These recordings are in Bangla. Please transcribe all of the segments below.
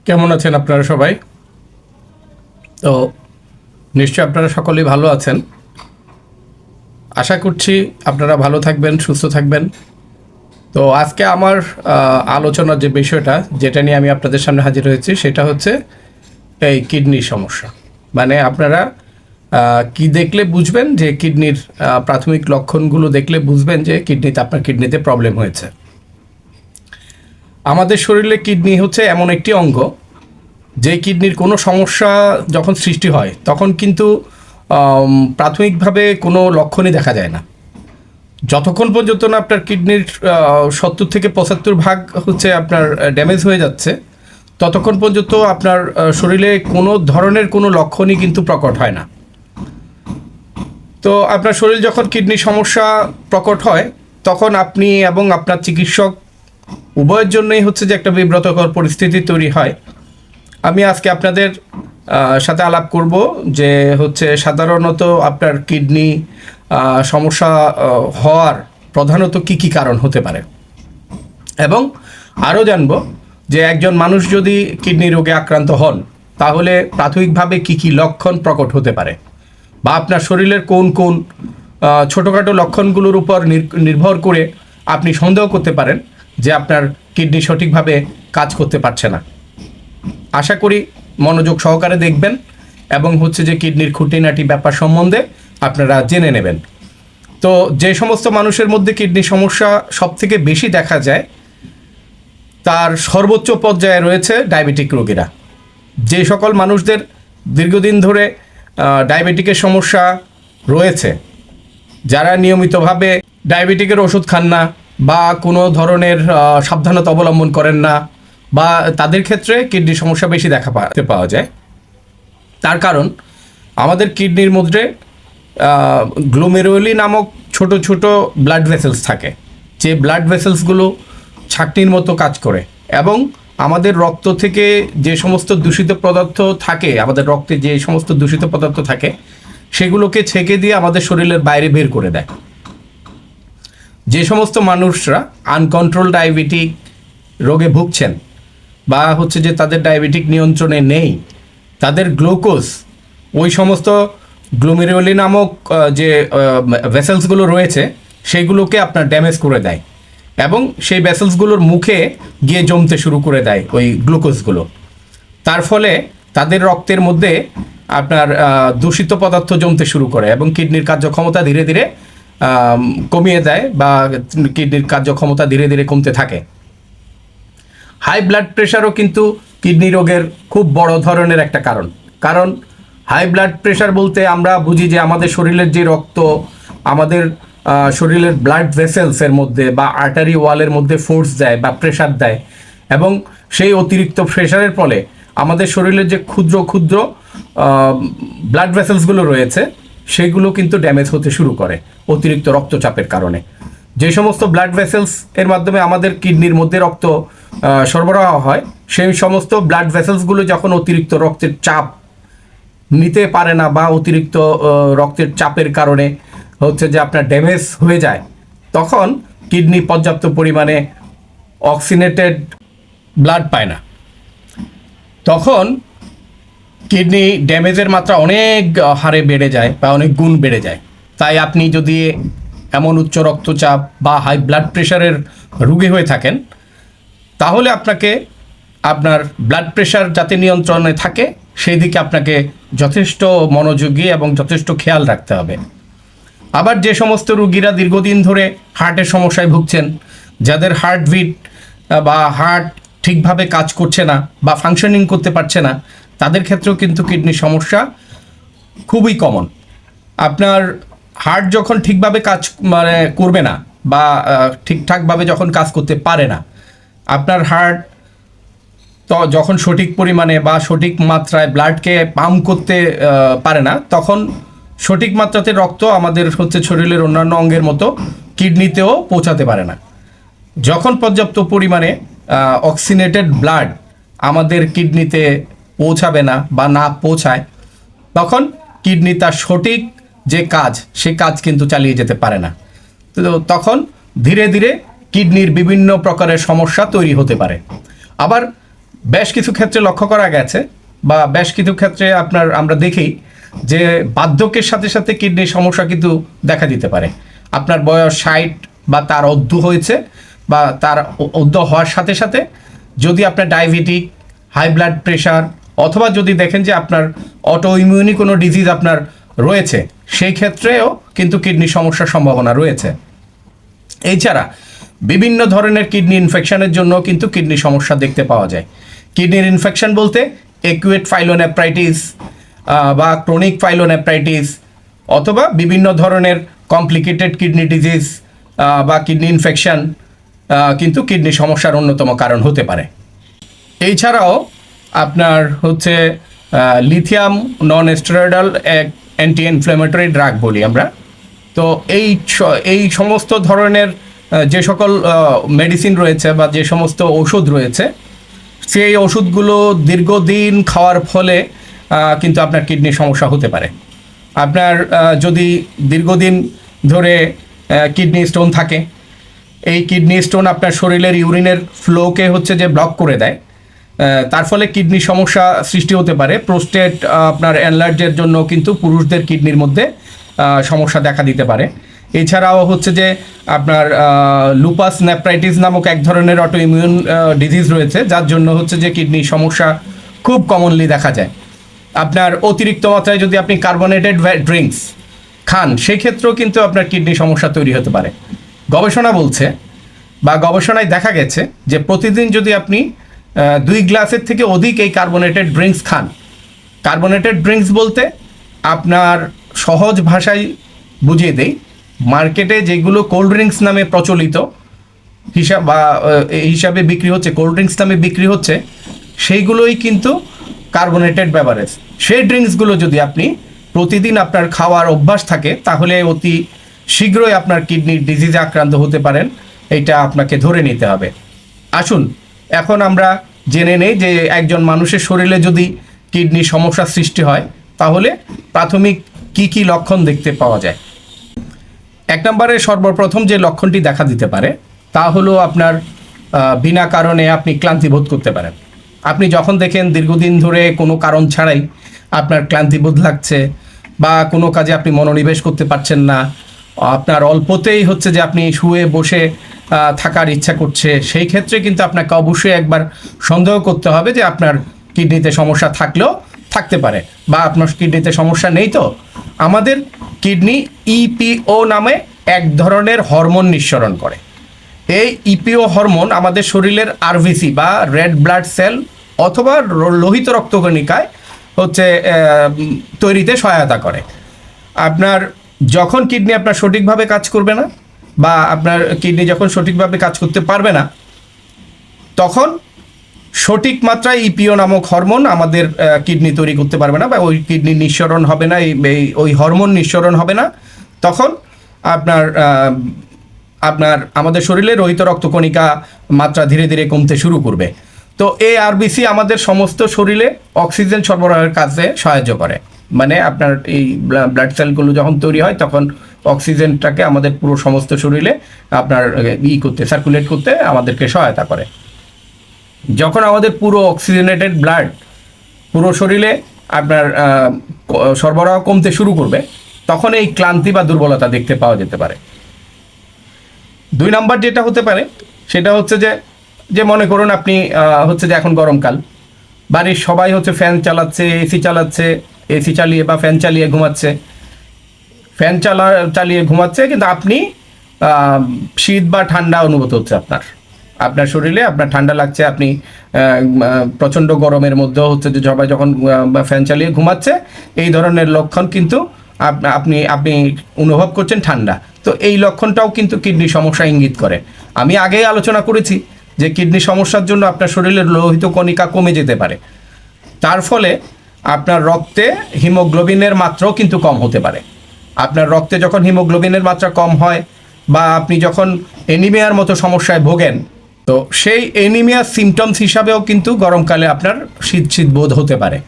কেমন আছেন আপনারা সবাই? তো নিশ্চয়ই আপনারা সকলেই ভালো আছেন। আশা করছি আপনারা ভালো থাকবেন, সুস্থ থাকবেন। তো আজকে আমার আলোচনার যে বিষয়টা যেটা নিয়ে আমি আপনাদের সামনে হাজির হয়েছি সেটা হচ্ছে এই কিডনির সমস্যা। মানে আপনারা কি দেখলে বুঝবেন যে কিডনির প্রাথমিক লক্ষণগুলো দেখলে বুঝবেন যে আপনার কিডনিতে প্রবলেম হয়েছে। আমাদের শরীরে কিডনি হচ্ছে এমন একটি অঙ্গ যে কিডনির কোনো সমস্যা যখন সৃষ্টি হয় তখন কিন্তু প্রাথমিকভাবে কোনো লক্ষণই দেখা যায় না। যতক্ষণ পর্যন্ত না আপনার কিডনির 70 থেকে 75 ভাগ হচ্ছে আপনার ড্যামেজ হয়ে যাচ্ছে, ততক্ষণ পর্যন্ত আপনার শরীরে কোনো ধরনের কোনো লক্ষণই কিন্তু প্রকট হয় না। তো আপনার শরীর যখন কিডনির সমস্যা প্রকট হয় তখন আপনি এবং আপনার চিকিৎসক উভয়ের জন্যই হচ্ছে যে একটা বিব্রতকর পরিস্থিতি তৈরি হয়। আমি আজকে আপনাদের সাথে আলাপ করব যে হচ্ছে সাধারণত আপনার কিডনি সমস্যা হওয়ার প্রধানত কি কি কারণ হতে পারে, এবং আরও জানব যে একজন মানুষ যদি কিডনি রোগে আক্রান্ত হন তাহলে প্রাথমিকভাবে কি কি লক্ষণ প্রকট হতে পারে, বা আপনার শরীরের কোন কোন ছোটোখাটো লক্ষণগুলোর উপর নির্ভর করে আপনি সন্দেহ করতে পারেন যে আপনার কিডনি সঠিকভাবে কাজ করতে পারছে না। আশা করি মনোযোগ সহকারে দেখবেন এবং হচ্ছে যে কিডনির খুঁটিনাটি ব্যাপার সম্বন্ধে আপনারা জেনে নেবেন। তো যে সমস্ত মানুষের মধ্যে কিডনি সমস্যা সবথেকে বেশি দেখা যায় তার সর্বোচ্চ পর্যায়ে রয়েছে ডায়াবেটিক রোগীরা। যে সকল মানুষদের দীর্ঘদিন ধরে ডায়াবেটিকের সমস্যা রয়েছে, যারা নিয়মিতভাবে ডায়াবেটিকের ওষুধ খান না বা কোনো ধরনের সাবধানতা অবলম্বন করেন না, বা তাদের ক্ষেত্রে কিডনির সমস্যা বেশি পাওয়া যায়। তার কারণ আমাদের কিডনির মধ্যে গ্লোমেরুলি নামক ছোট ছোট ব্লাড ভেসেলস থাকে, যে ব্লাড ভেসেলসগুলো ছাঁকনির মতো কাজ করে এবং আমাদের রক্ত থেকে যে সমস্ত দূষিত পদার্থ থাকে, আমাদের রক্তে যে সমস্ত দূষিত পদার্থ থাকে সেগুলোকে ছেঁকে দিয়ে আমাদের শরীরের বাইরে বের করে দেয়। যে সমস্ত মানুষরা আনকন্ট্রোল ডায়াবেটিক রোগে ভুগছেন বা হচ্ছে যে তাদের ডায়াবেটিক নিয়ন্ত্রণে নেই, তাদের গ্লুকোজ ওই সমস্ত গ্লোমেরুলি নামক যে ভেসেলসগুলো রয়েছে সেগুলোকে আপনার ড্যামেজ করে দেয় এবং সেই ভেসেলসগুলোর মুখে গিয়ে জমতে শুরু করে দেয় ওই গ্লুকোজগুলো। তার ফলে তাদের রক্তের মধ্যে আপনার দূষিত পদার্থ জমতে শুরু করে এবং কিডনির কার্যক্ষমতা ধীরে ধীরে কমিয়ে দেয় বা কিডনির কার্যক্ষমতা ধীরে ধীরে কমতে থাকে। হাই ব্লাড প্রেশারও কিন্তু কিডনি রোগের খুব বড় ধরনের একটা কারণ হাই ব্লাড প্রেশার বলতে আমরা বুঝি যে আমাদের শরীরের যে রক্ত আমাদের শরীরের ব্লাড ভেসেলসের মধ্যে বা আর্টারি ওয়ালের মধ্যে ফোর্স দেয় বা প্রেশার দেয়, এবং সেই অতিরিক্ত প্রেশারের ফলে আমাদের শরীরের যে ক্ষুদ্র ক্ষুদ্র ব্লাড ভেসেলসগুলো রয়েছে সেগুলো কিন্তু ড্যামেজ হতে শুরু করে অতিরিক্ত রক্তচাপের কারণে। যে সমস্ত ব্লাড ভেসেলস এর মাধ্যমে আমাদের কিডনির মধ্যে রক্ত সরবরাহ হয়, সেই সমস্ত ব্লাড ভেসেলসগুলো যখন অতিরিক্ত রক্তের চাপ নিতে পারে না বা অতিরিক্ত রক্তের চাপের কারণে হচ্ছে যে আপনার ড্যামেজ হয়ে যায়, তখন কিডনি পর্যাপ্ত পরিমাণে অক্সিজেনেটেড ব্লাড পায় না। তখন কিডনি ড্যামেজের মাত্রা অনেক হারে বেড়ে যায় বা অনেক গুণ বেড়ে যায়। তাই আপনি যদি এমন উচ্চ রক্তচাপ বা হাই ব্লাড প্রেশারের রোগী হয়ে থাকেন তাহলে আপনাকে আপনার ব্লাড প্রেশার যাতে নিয়ন্ত্রণে থাকে সেই দিকে আপনাকে যথেষ্ট মনোযোগী এবং যথেষ্ট খেয়াল রাখতে হবে। আবার যে সমস্ত রোগীরা দীর্ঘদিন ধরে হার্টের সমস্যায় ভুগছেন, যাদের হার্টবিট বা হার্ট ঠিকভাবে কাজ করছে না বা ফাংশনিং করতে পারছে না, তাদের ক্ষেত্রেও কিন্তু কিডনির সমস্যা খুবই কমন। আপনার হার্ট যখন ঠিকভাবে কাজ করবে না বা ঠিকঠাকভাবে যখন কাজ করতে পারে না, আপনার হার্ট তো যখন সঠিক পরিমাণে বা সঠিক মাত্রায় ব্লাডকে পাম্প করতে পারে না, তখন সঠিক মাত্রাতে রক্ত আমাদের হচ্ছে শরীরের অন্যান্য অঙ্গের মতো কিডনিতেও পৌঁছাতে পারে না। যখন পর্যাপ্ত পরিমাণে অক্সিজেনেটেড ব্লাড আমাদের কিডনিতে পৌঁছাবে না বা না পৌঁছায়, তখন কিডনি তার সঠিক যে কাজ সে কাজ কিন্তু চালিয়ে যেতে পারে না। তো তখন ধীরে ধীরে কিডনির বিভিন্ন প্রকারের সমস্যা তৈরি হতে পারে। আবার বেশ কিছু ক্ষেত্রে লক্ষ্য করা গেছে বা বেশ কিছু ক্ষেত্রে আমরা দেখি যে বার্ধক্যের সাথে সাথে কিডনির সমস্যা কিন্তু দেখা দিতে পারে। আপনার বয়স 60 বা তার ঊর্ধ্ব হয়েছে বা তার ঊর্ধ্ব হওয়ার সাথে সাথে যদি আপনার ডায়াবেটিক, হাই ব্লাড প্রেশার অথবা যদি দেখেন যে আপনার অটো ইমিউনি কোনো ডিজিজ আপনার রয়েছে, সেই ক্ষেত্রেও কিন্তু কিডনির সমস্যার সম্ভাবনা রয়েছে। এছাড়া বিভিন্ন ধরনের কিডনি ইনফেকশনের জন্য কিন্তু কিডনি সমস্যা দেখতে পাওয়া যায়। কিডনির ইনফেকশন বলতে একুয়েট পাইলোনেফ্রাইটিস বা ক্রনিক পাইলোনেফ্রাইটিস অথবা বিভিন্ন ধরনের কমপ্লিকেটেড কিডনি ডিজিজ বা কিডনি ইনফেকশন কিন্তু কিডনি সমস্যার অন্যতম কারণ হতে পারে। এছাড়াও আপনার হচ্ছে lithium non steroidal anti inflammatory drug বলি আমরা। তো এই সমস্ত ধরনের যে সকল মেডিসিন রয়েছে বা যে সমস্ত ওষুধ রয়েছে, সেই ওষুধগুলো দীর্ঘদিন খাওয়ার ফলে কিন্তু আপনার কিডনির সমস্যা হতে পারে। আপনার যদি দীর্ঘদিন ধরে কিডনি স্টোন থাকে, এই কিডনি স্টোন আপনার শরীরের ইউরিনের ফ্লোকে হচ্ছে যে ব্লক করে দেয়, তার ফলে কিডনি সমস্যা সৃষ্টি হতে পারে। প্রোস্টেট আপনার এনলার্জের জন্য কিন্তু পুরুষদের কিডনির মধ্যে সমস্যা দেখা দিতে পারে। এছাড়াও হচ্ছে যে আপনার লুপাস নেফ্রাইটিস নামক এক ধরনের অটো ইমিউন ডিজিজ রয়েছে, যার জন্য হচ্ছে যে কিডনির সমস্যা খুব কমনলি দেখা যায়। আপনার অতিরিক্ত মাত্রায় যদি আপনি কার্বোনেটেড ড্রিঙ্কস খান, সেক্ষেত্রেও কিন্তু আপনার কিডনি সমস্যা তৈরি হতে পারে। গবেষণা বলছে বা গবেষণায় দেখা গেছে যে প্রতিদিন যদি আপনি 2 গ্লাসের থেকে অধিক এই কার্বোনেটেড ড্রিঙ্কস খান, কার্বোনেটেড ড্রিঙ্কস বলতে আপনার সহজ ভাষায় বুঝিয়ে দেই, মার্কেটে যেগুলো কোল্ড ড্রিঙ্কস নামে প্রচলিত হিসাবে বিক্রি হচ্ছে, কোল্ড ড্রিঙ্কস নামে বিক্রি হচ্ছে, সেইগুলোই কিন্তু কার্বোনেটেড বেভারেজ। সেই ড্রিঙ্কসগুলো যদি আপনি প্রতিদিন আপনার খাওয়ার অভ্যাস থাকে, তাহলে অতি শীঘ্রই আপনার কিডনির ডিজিজে আক্রান্ত হতে পারেন, এইটা আপনাকে ধরে নিতে হবে। আসুন এখন আমরা জেনে নেই যে একজন মানুষের শরীরে যদি কিডনির সমস্যার সৃষ্টি হয়, তাহলে প্রাথমিক কি কি লক্ষণ দেখতে পাওয়া যায়। 1 নম্বরে সর্বপ্রথম যে লক্ষণটি দেখা দিতে পারে তা হলো আপনার বিনা কারণে আপনি ক্লান্তি বোধ করতে পারেন। আপনি যখন দেখেন দীর্ঘদিন ধরে কোনো কারণ ছাড়াই আপনার ক্লান্তিবোধ লাগছে বা কোনো কাজে আপনি মনোনিবেশ করতে পারছেন না, আপনার অল্পতেই হচ্ছে যে আপনি শুয়ে বসে থাকার ইচ্ছা করছে, সেই ক্ষেত্রে কিন্তু আপনাকে অবশ্যই একবার সন্দেহ করতে হবে যে আপনার কিডনিতে সমস্যা থাকলেও থাকতে পারে বা আপনার কিডনিতে সমস্যা নেই। তো আমাদের কিডনি ইপিও নামে এক ধরনের হরমোন নিঃসরণ করে। এই ইপিও হরমোন আমাদের শরীরের আরবিসি বা রেড ব্লাড সেল অথবা লোহিত রক্তকণিকায় হচ্ছে তৈরিতে সহায়তা করে। আপনার যখন কিডনি আপনার সঠিকভাবে কাজ করবে না বা আপনার কিডনি যখন সঠিকভাবে কাজ করতে পারবে না, তখন সঠিক মাত্রায় ইপিও নামক হরমোন আমাদের কিডনি তৈরি করতে পারবে না বা ওই কিডনি নিঃসরণ হবে না, ওই হরমোন নিঃসরণ হবে না। তখন আপনার আমাদের শরীরে লোহিত রক্তকণিকা মাত্রা ধীরে ধীরে কমতে শুরু করবে। তো এই আরবিসি আমাদের সমস্ত শরীরে অক্সিজেন সরবরাহের কাজে সাহায্য করে। মানে আপনার এই ব্লাড সেলগুলো যখন তৈরি হয়, তখন অক্সিজেনটাকে আমাদের পুরো সমস্ত শরীরে আপনার সার্কুলেট করতে আমাদেরকে সহায়তা করে। যখন আমাদের পুরো অক্সিজেনেটেড ব্লাড পুরো শরীরে আপনার সরবরাহ কমতে শুরু করবে, তখন এই ক্লান্তি বা দুর্বলতা দেখতে পাওয়া যেতে পারে। 2 নম্বর যেটা হতে পারে সেটা হচ্ছে যে মনে করুন আপনি হচ্ছে যে এখন গরমকাল, বাড়ির সবাই হচ্ছে ফ্যান চালাচ্ছে, এসি চালিয়ে বা ফ্যান চালিয়ে ঘুমাচ্ছে, কিন্তু আপনি শীত বা ঠান্ডা অনুভূত হচ্ছে আপনার শরীরে, আপনার ঠান্ডা লাগছে, আপনি প্রচণ্ড গরমের মধ্যেও হচ্ছে যে সবাই যখন ফ্যান চালিয়ে ঘুমাচ্ছে, এই ধরনের লক্ষণ কিন্তু আপনি অনুভব করছেন ঠান্ডা। তো এই লক্ষণটাও কিন্তু কিডনি সমস্যা ইঙ্গিত করে। আমি আগেই আলোচনা করেছি যে কিডনি সমস্যার জন্য আপনার শরীরের লোহিত কণিকা কমে যেতে পারে, তার ফলে আপনার রক্তে হিমোগ্লোবিনের মাত্রাও কিন্তু কম হতে পারে। আপনার রক্তে যখন হিমোগ্লোবিনের মাত্রা কম হয় বা আপনি যখন অ্যানিমিয়ার মতো সমস্যায় ভোগেন, তো সেই অ্যানিমিয়ার সিমটমস হিসাবেও কিন্তু গরমকালে আপনার শীত বোধ হতে পারে।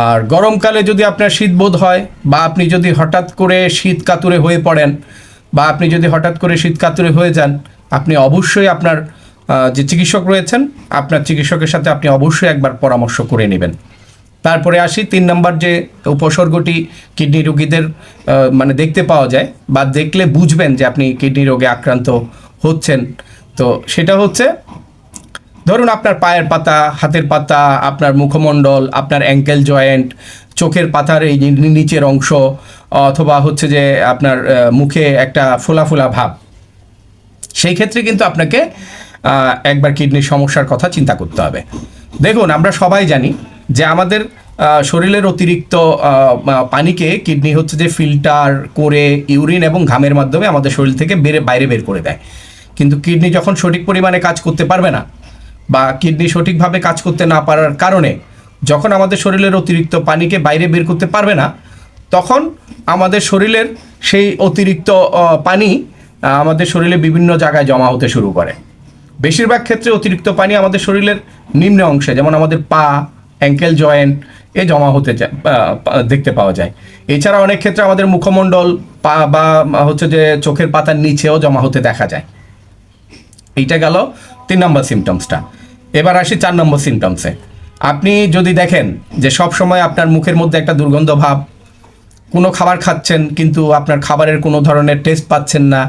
আর গরমকালে যদি আপনার শীত বোধ হয় বা আপনি যদি হঠাৎ করে শীত কাতুরে হয়ে পড়েন বা আপনি যদি হঠাৎ করে শীত কাতুরে হয়ে যান, আপনি অবশ্যই আপনার যে চিকিৎসক রয়েছেন আপনার চিকিৎসকের সাথে আপনি অবশ্যই একবার পরামর্শ করে নেবেন। তারপরে আসি 3 নম্বর যে উপসর্গটি কিডনি রোগীদের মানে দেখতে পাওয়া যায় বা দেখলে বুঝবেন যে আপনি কিডনি রোগে আক্রান্ত হচ্ছেন। তো সেটা হচ্ছে ধরুন আপনার পায়ের পাতা, হাতের পাতা, আপনার মুখমণ্ডল, আপনার অ্যাঙ্কেল জয়েন্ট, চোখের পাতার এই নিচের অংশ, অথবা হচ্ছে যে আপনার মুখে একটা ফোলা ফোলা ভাব, সেই ক্ষেত্রে কিন্তু আপনাকে একবার কিডনির সমস্যার কথা চিন্তা করতে হবে। দেখুন আমরা সবাই জানি যে আমাদের শরীরের অতিরিক্ত পানিকে কিডনি হচ্ছে যে ফিল্টার করে ইউরিন এবং ঘামের মাধ্যমে আমাদের শরীর থেকে বাইরে বের করে দেয়। কিন্তু কিডনি যখন সঠিক পরিমাণে কাজ করতে পারবে না বা কিডনি সঠিকভাবে কাজ করতে না পারার কারণে যখন আমাদের শরীরের অতিরিক্ত পানিকে বাইরে বের করতে পারবে না, তখন আমাদের শরীরের সেই অতিরিক্ত পানি আমাদের শরীরে বিভিন্ন জায়গায় জমা হতে শুরু করে। বেশিরভাগ ক্ষেত্রে অতিরিক্ত পানি আমাদের শরীরের নিম্ন অংশে, যেমন আমাদের পা, অ্যাঙ্কেল জয়েন্ট এ জমা হতে দেখতে পাওয়া যায়। এছাড়া অনেক ক্ষেত্রে আমাদের মুখমণ্ডল পা বা হচ্ছে যে চোখের পাতার নিচেও জমা হতে দেখা যায়। এইটা গেল 3 নম্বর সিমটমসটা। এবার আসি 4 নম্বর সিমটমসে। আপনি যদি দেখেন যে সব সময় আপনার মুখের মধ্যে একটা দুর্গন্ধ ভাব, কোনো খাবার খাচ্ছেন কিন্তু আপনার খাবারের কোনো ধরনের টেস্ট পাচ্ছেন না,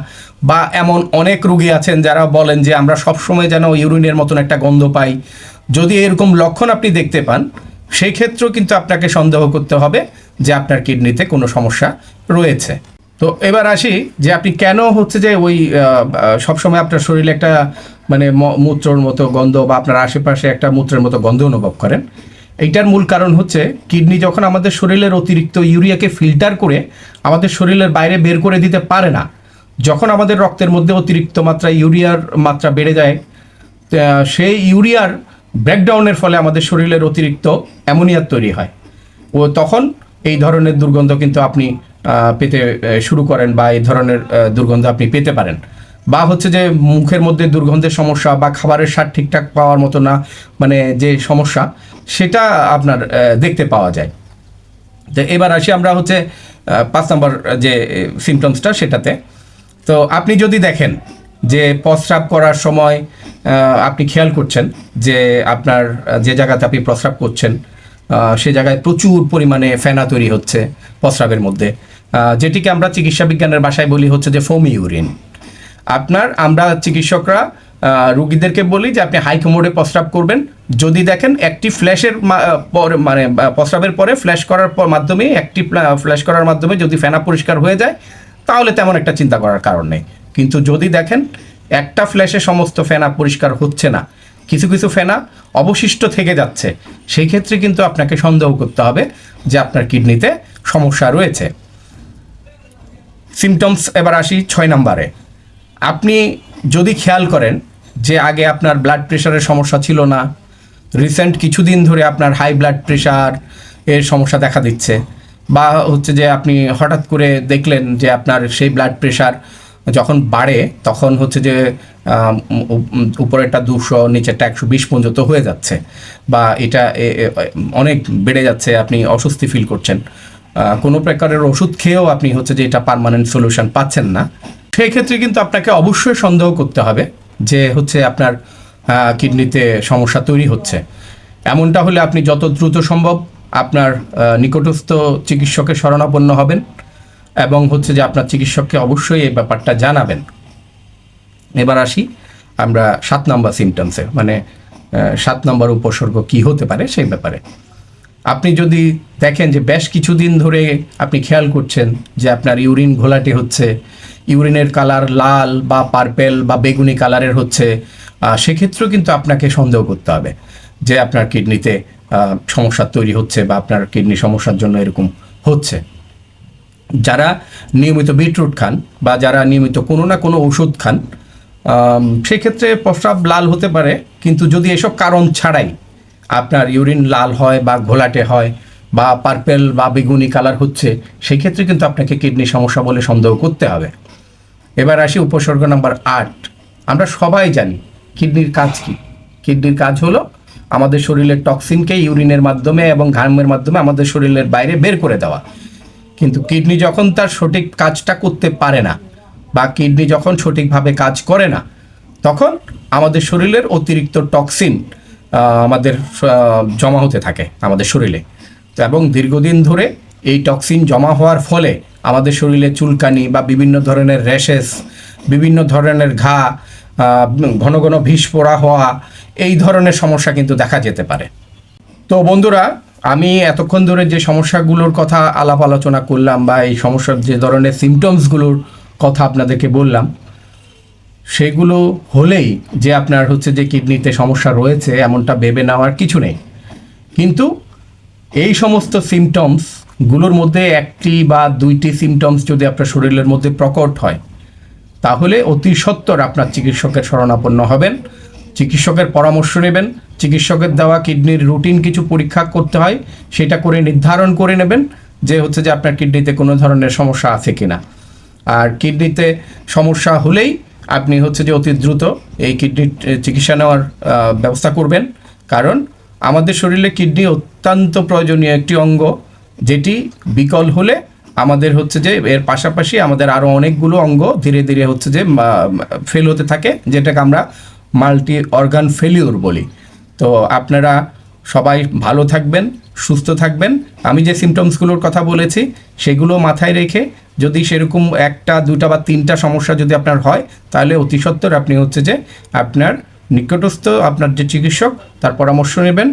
বা এমন অনেক রোগী আছেন যারা বলেন যে আমরা সবসময় যেন ইউরিনের মতন একটা গন্ধ পাই, যদি এরকম লক্ষণ আপনি দেখতে পান সেই ক্ষেত্রেও কিন্তু আপনাকে সন্দেহ করতে হবে যে আপনার কিডনিতে কোনো সমস্যা রয়েছে। তো এবার আসি যে আপনি কেন হচ্ছে যে ওই সবসময় আপনার শরীরে একটা মানে মূত্রর মতো গন্ধ বা আপনার আশেপাশে একটা মূত্রের মতো গন্ধ অনুভব করেন। এইটার মূল কারণ হচ্ছে কিডনি যখন আমাদের শরীরের অতিরিক্ত ইউরিয়াকে ফিল্টার করে আমাদের শরীরের বাইরে বের করে দিতে পারে না, যখন আমাদের রক্তের মধ্যে অতিরিক্ত মাত্রা ইউরিয়ার মাত্রা বেড়ে যায়, সেই ইউরিয়ার ব্রেকডাউনের ফলে আমাদের শরীরের অতিরিক্ত অ্যামোনিয়া তৈরি হয়, ও তখন এই ধরনের দুর্গন্ধ কিন্তু আপনি পেতে শুরু করেন বা এই ধরনের দুর্গন্ধ আপনি পেতে পারেন। বা হচ্ছে যে মুখের মধ্যে দুর্গন্ধের সমস্যা বা খাবারের স্বাদ ঠিকঠাক পাওয়ার মতো না, মানে যে সমস্যা সেটা আপনার দেখতে পাওয়া যায়। তো এবার আসি আমরা হচ্ছে 5 নম্বর যে সিমটমসটা সেটাতে। তো আপনি যদি দেখেন যে প্রস্রাব করার সময় আপনি খেয়াল করছেন যে আপনার যে জায়গাতে আপনি প্রস্রাব করছেন সে জায়গায় প্রচুর পরিমাণে ফেনা তৈরি হচ্ছে প্রস্রাবের মধ্যে, যেটিকে আমরা চিকিৎসা বিজ্ঞানের ভাষায় বলি হচ্ছে যে ফোমি ইউরিন। আমরা চিকিৎসকরা রুগীদেরকে বলি যে আপনি হাই মোডে প্রস্রাব করবেন। যদি দেখেন একটি ফ্ল্যাশের মানে প্রস্রাবের পরে ফ্ল্যাশ করার মাধ্যমে ফ্ল্যাশ করার মাধ্যমে যদি ফেনা পরিষ্কার হয়ে যায় তাহলে তেমন একটা চিন্তা করার কারণ নেই। কিন্তু যদি দেখেন একটা ফ্ল্যাশে সমস্ত ফেনা পরিষ্কার হচ্ছে না, কিছু কিছু ফেনা অবশিষ্ট থেকে যাচ্ছে, সেই ক্ষেত্রে কিন্তু আপনাকে সন্দেহ করতে হবে যে আপনার কিডনিতে সমস্যা রয়েছে। সিমটমস এবার আসি 6 নম্বরে। আপনি যদি খেয়াল করেন যে আগে আপনার ব্লাড প্রেশারের সমস্যা ছিল না, রিসেন্ট কিছুদিন ধরে আপনার হাই ব্লাড প্রেশার এর সমস্যা দেখা দিচ্ছে, বা হচ্ছে যে আপনি হঠাৎ করে দেখলেন যে আপনার সেই ব্লাড প্রেশার যখন বাড়ে তখন হচ্ছে যে উপরেরটা 200 নিচেরটা 120 পর্যন্ত হয়ে যাচ্ছে, বা এটা অনেক বেড়ে যাচ্ছে, আপনি অস্বস্তি ফিল করছেন, কোনো প্রকারের ওষুধ খেয়েও আপনি হচ্ছে যে এটা পার্মানেন্ট সলিউশন পাচ্ছেন না, সেই ক্ষেত্রে কিন্তু আপনাকে অবশ্যই সন্দেহ করতে হবে যে হচ্ছে আপনার কিডনিতে সমস্যা তৈরি হচ্ছে। এমনটা হলে আপনি যত দ্রুত সম্ভব আপনার নিকটস্থ চিকিৎসকের শরণাপন্ন হবেন এবং হচ্ছে যে আপনার চিকিৎসককে অবশ্যই এই ব্যাপারটা জানাবেন। এবার আসি আমরা 7 নম্বর সিমটমসে, মানে 7 নম্বর উপসর্গ কি হতে পারে সেই ব্যাপারে। আপনি যদি দেখেন যে বেশ কিছুদিন ধরে আপনি খেয়াল করছেন যে আপনার ইউরিন ঘোলাটে হচ্ছে, ইউরিনের কালার লাল বা পার্পেল বা বেগুনি কালারের হচ্ছে, সেক্ষেত্রেও কিন্তু আপনাকে সন্দেহ করতে হবে যে আপনার কিডনিতে সমস্যা তৈরি হচ্ছে বা আপনার কিডনি সমস্যার জন্য এরকম হচ্ছে। যারা নিয়মিত বিটরুট খান বা যারা নিয়মিত কোনো না কোনো ওষুধ খান, সেক্ষেত্রে প্রস্রাব লাল হতে পারে, কিন্তু যদি এসব কারণ ছাড়াই আপনার ইউরিন লাল হয় বা ঘোলাটে হয় বা পার্পেল বা বেগুনি কালার হচ্ছে, সেই ক্ষেত্রে কিন্তু আপনাকে কিডনি সমস্যা বলে সন্দেহ করতে হবে। এবার আসি উপসর্গ নাম্বার 8। আমরা সবাই জানি কিডনির কাজ কি। কিডনির কাজ হলো আমাদের শরীরের টক্সিনকে ইউরিনের মাধ্যমে এবং ঘামের মাধ্যমে আমাদের শরীরের বাইরে বের করে দেওয়া। কিন্তু কিডনি যখন তার সঠিক কাজটা করতে পারে না বা কিডনি যখন সঠিকভাবে কাজ করে না, তখন আমাদের শরীরের অতিরিক্ত টক্সিন আমাদের জমা হতে থাকে আমাদের শরীরে। তো এবং দীর্ঘদিন ধরে এই টক্সিন জমা হওয়ার ফলে আমাদের শরীরে চুলকানি বা বিভিন্ন ধরনের র্যাশেস, বিভিন্ন ধরনের ঘা, ঘন ঘন বিষ পোড়া হওয়া, এই ধরনের সমস্যা কিন্তু দেখা যেতে পারে। তো বন্ধুরা, আমি এতক্ষণ ধরে যে সমস্যাগুলোর কথা আলাপ আলোচনা করলাম বা এই সমস্যার যে ধরনের সিমটমসগুলোর কথা আপনাদেরকে বললাম, সেগুলো হলেই যে আপনার হচ্ছে যে কিডনিতে সমস্যা রয়েছে এমনটা ভেবে নেওয়ার কিছু নেই। কিন্তু এই সমস্ত সিমটমসগুলোর মধ্যে একটি বা দুইটি সিমটমস যদি আপনার শরীরের মধ্যে প্রকট হয়, তাহলে অতি সত্বর আপনার চিকিৎসকের শরণাপন্ন হবেন, চিকিৎসকের পরামর্শ নেবেন। চিকিৎসকের দেওয়া কিডনির রুটিন কিছু পরীক্ষা করতে হয়, সেটা করে নির্ধারণ করে নেবেন যে হচ্ছে যে আপনার কিডনিতে কোনো ধরনের সমস্যা আছে কি না। আর কিডনিতে সমস্যা হলেই আপনি হচ্ছে যে অতি দ্রুত এই কিডনির চিকিৎসা নেওয়ার ব্যবস্থা করবেন। কারণ আমাদের শরীরে কিডনি অত্যন্ত প্রয়োজনীয় একটি অঙ্গ, যেটি বিকল হলে আমাদের হচ্ছে যে এর পাশাপাশি আমাদের আরও অনেকগুলো অঙ্গ ধীরে ধীরে হচ্ছে যে ফেল হতে থাকে, যেটাকে আমরা মাল্টি অর্গান ফেলিউর বলি। তো আপনারা সবাই ভালো থাকবেন, সুস্থ থাকবেন। আমি যে সিমটমসগুলোর কথা বলেছি সেগুলো মাথায় রেখে যদি সেরকম একটা, দুটা বা তিনটা সমস্যা যদি আপনার হয়, তাহলে অতি সত্বর আপনি হচ্ছে যে আপনার নিকটস্থ আপনার যে চিকিৎসক তার পরামর্শ নেবেন।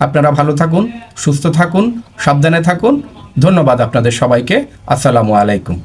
আপনারা ভালো থাকুন, সুস্থ থাকুন, সাবধানে থাকুন। ধন্যবাদ আপনাদের সবাইকে। আসসালামু আলাইকুম।